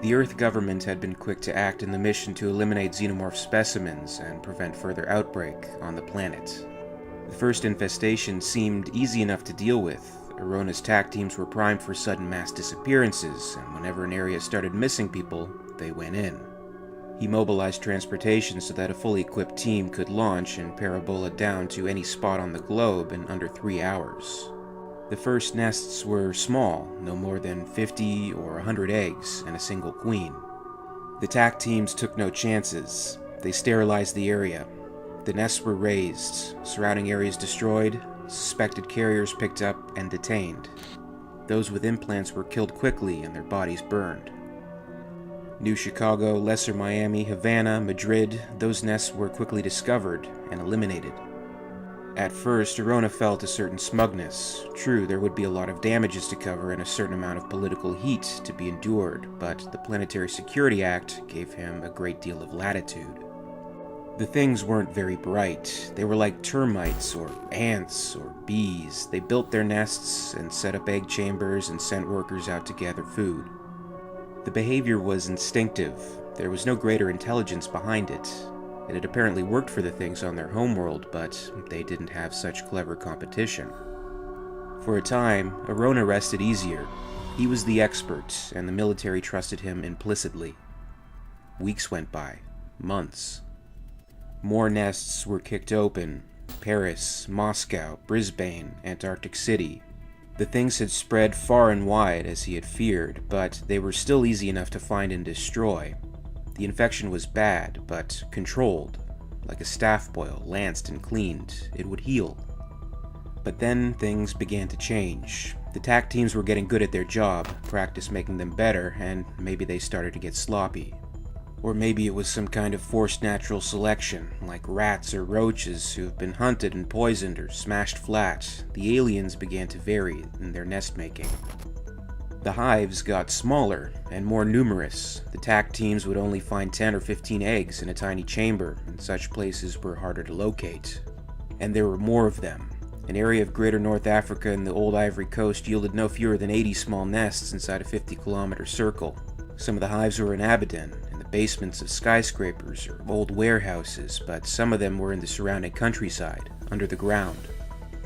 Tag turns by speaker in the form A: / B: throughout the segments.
A: The Earth government had been quick to act in the mission to eliminate xenomorph specimens and prevent further outbreak on the planet. The first infestation seemed easy enough to deal with. Arona's TAC teams were primed for sudden mass disappearances, and whenever an area started missing people, they went in. He mobilized transportation so that a fully equipped team could launch and parabola down to any spot on the globe in under 3 hours. The first nests were small, no more than 50 or 100 eggs and a single queen. The TAC teams took no chances. They sterilized the area. The nests were raised, surrounding areas destroyed, suspected carriers picked up and detained. Those with implants were killed quickly and their bodies burned. New Chicago, Lesser Miami, Havana, Madrid, those nests were quickly discovered and eliminated. At first, Arona felt a certain smugness. True, there would be a lot of damages to cover and a certain amount of political heat to be endured, but the Planetary Security Act gave him a great deal of latitude. The things weren't very bright. They were like termites or ants or bees. They built their nests and set up egg chambers and sent workers out to gather food. The behavior was instinctive. There was no greater intelligence behind it. It had apparently worked for the things on their homeworld, but they didn't have such clever competition. For a time, Arona rested easier. He was the expert, and the military trusted him implicitly. Weeks went by. Months. More nests were kicked open. Paris, Moscow, Brisbane, Antarctic City. The things had spread far and wide as he had feared, but they were still easy enough to find and destroy. The infection was bad, but controlled. Like a staph boil, lanced and cleaned, it would heal. But then things began to change. The TAC teams were getting good at their job, practice making them better, and maybe they started to get sloppy. Or maybe it was some kind of forced natural selection, like rats or roaches who have been hunted and poisoned or smashed flat. The aliens began to vary in their nest making. The hives got smaller and more numerous. The TAC teams would only find 10 or 15 eggs in a tiny chamber, and such places were harder to locate. And there were more of them. An area of greater North Africa and the old Ivory Coast yielded no fewer than 80 small nests inside a 50-kilometer circle. Some of the hives were in Abadan, in the basements of skyscrapers or old warehouses, but some of them were in the surrounding countryside, under the ground.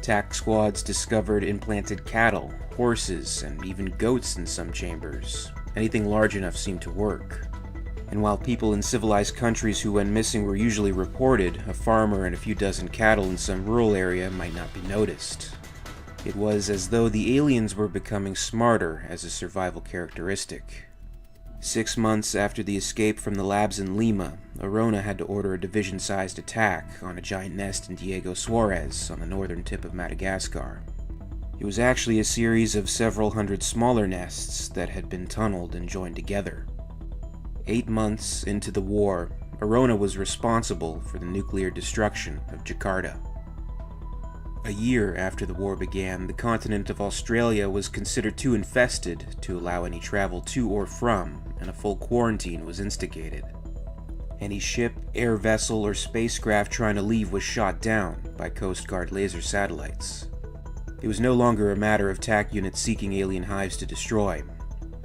A: TAC squads discovered implanted cattle, horses, and even goats in some chambers. Anything large enough seemed to work. And while people in civilized countries who went missing were usually reported, a farmer and a few dozen cattle in some rural area might not be noticed. It was as though the aliens were becoming smarter as a survival characteristic. 6 months after the escape from the labs in Lima, Arona had to order a division-sized attack on a giant nest in Diego Suarez on the northern tip of Madagascar. It was actually a series of several hundred smaller nests that had been tunneled and joined together. 8 months into the war, Arona was responsible for the nuclear destruction of Jakarta. A year after the war began, the continent of Australia was considered too infested to allow any travel to or from, and a full quarantine was instigated. Any ship, air vessel, or spacecraft trying to leave was shot down by Coast Guard laser satellites. It was no longer a matter of TAC units seeking alien hives to destroy.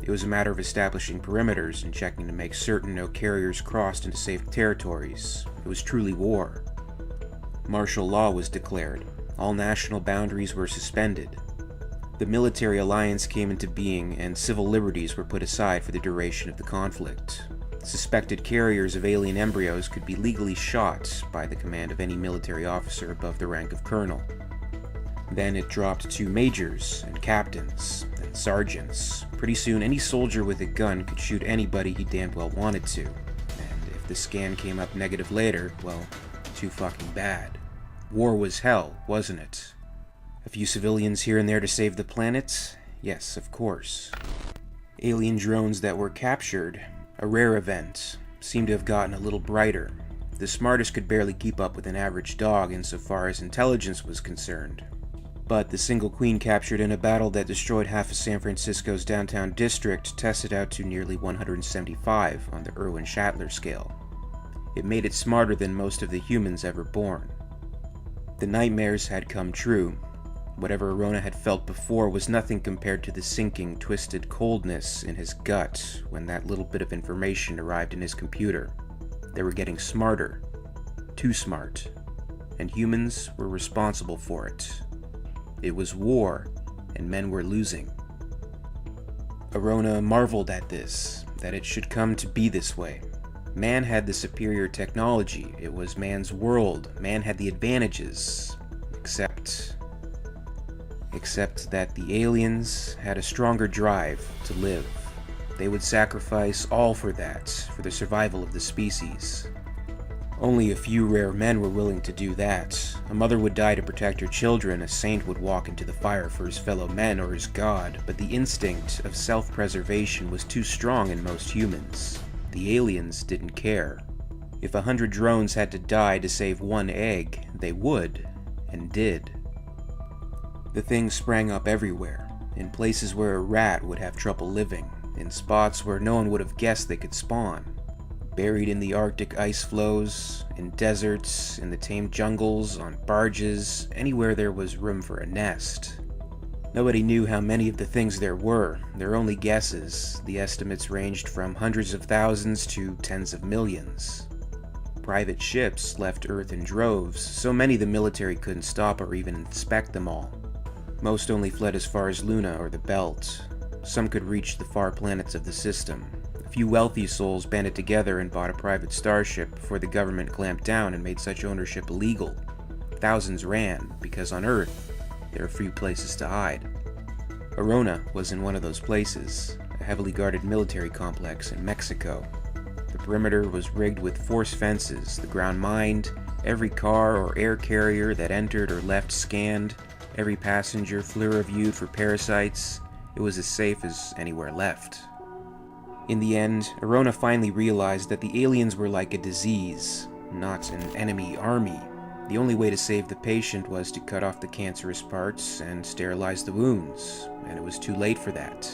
A: It was a matter of establishing perimeters and checking to make certain no carriers crossed into safe territories. It was truly war. Martial law was declared. All national boundaries were suspended. The military alliance came into being, and civil liberties were put aside for the duration of the conflict. Suspected carriers of alien embryos could be legally shot by the command of any military officer above the rank of colonel. Then it dropped to majors and captains, then sergeants. Pretty soon, any soldier with a gun could shoot anybody he damned well wanted to. And if the scan came up negative later, well, too fucking bad. War was hell, wasn't it? A few civilians here and there to save the planet? Yes, of course. Alien drones that were captured, a rare event, seemed to have gotten a little brighter. The smartest could barely keep up with an average dog insofar as intelligence was concerned. But the single queen captured in a battle that destroyed half of San Francisco's downtown district tested out to nearly 175 on the Irwin-Shatler scale. It made it smarter than most of the humans ever born. The nightmares had come true. Whatever Arona had felt before was nothing compared to the sinking, twisted coldness in his gut when that little bit of information arrived in his computer. They were getting smarter. Too smart. And humans were responsible for it. It was war, and men were losing. Arona marveled at this, that it should come to be this way. Man had the superior technology. It was man's world. Man had the advantages. Except that the aliens had a stronger drive to live. They would sacrifice all for that, for the survival of the species. Only a few rare men were willing to do that. A mother would die to protect her children, a saint would walk into the fire for his fellow men or his god, but the instinct of self-preservation was too strong in most humans. The aliens didn't care. If 100 drones had to die to save one egg, they would, and did. The things sprang up everywhere, in places where a rat would have trouble living, in spots where no one would have guessed they could spawn. Buried in the Arctic ice floes, in deserts, in the tamed jungles, on barges, anywhere there was room for a nest. Nobody knew how many of the things there were. There were only guesses. The estimates ranged from hundreds of thousands to tens of millions. Private ships left Earth in droves, so many the military couldn't stop or even inspect them all. Most only fled as far as Luna or the Belt. Some could reach the far planets of the system. A few wealthy souls banded together and bought a private starship before the government clamped down and made such ownership illegal. Thousands ran, because on Earth, there are few places to hide. Arona was in one of those places, a heavily guarded military complex in Mexico. The perimeter was rigged with force fences, the ground mined, every car or air carrier that entered or left scanned, every passenger fluoroviewed for parasites. It was as safe as anywhere left. In the end, Arona finally realized that the aliens were like a disease, not an enemy army. The only way to save the patient was to cut off the cancerous parts and sterilize the wounds, and it was too late for that.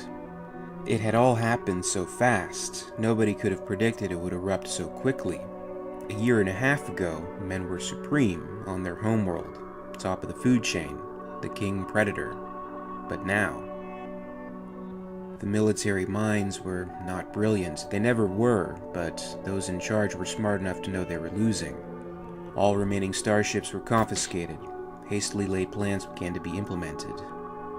A: It had all happened so fast, nobody could have predicted it would erupt so quickly. A year and a half ago, men were supreme on their homeworld, top of the food chain, the king predator. But now, the military minds were not brilliant. They never were, but those in charge were smart enough to know they were losing. All remaining starships were confiscated. Hastily laid plans began to be implemented.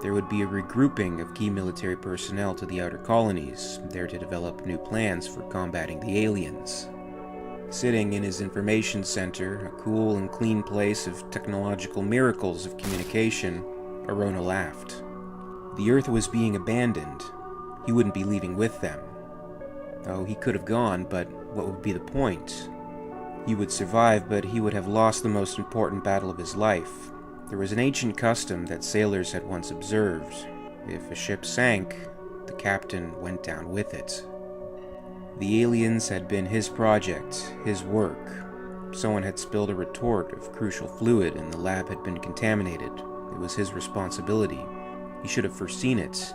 A: There would be a regrouping of key military personnel to the outer colonies, there to develop new plans for combating the aliens. Sitting in his information center, a cool and clean place of technological miracles of communication, Arona laughed. The Earth was being abandoned. He wouldn't be leaving with them. Oh, he could have gone, but what would be the point? He would survive, but he would have lost the most important battle of his life. There was an ancient custom that sailors had once observed. If a ship sank, the captain went down with it. The aliens had been his project, his work. Someone had spilled a retort of crucial fluid and the lab had been contaminated. It was his responsibility. He should have foreseen it.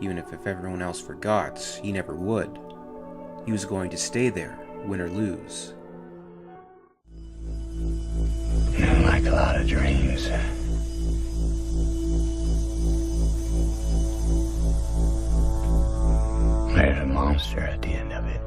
A: Even if everyone else forgot, he never would. He was going to stay there, win or lose.
B: Like a lot of dreams. There's a monster at the end of it.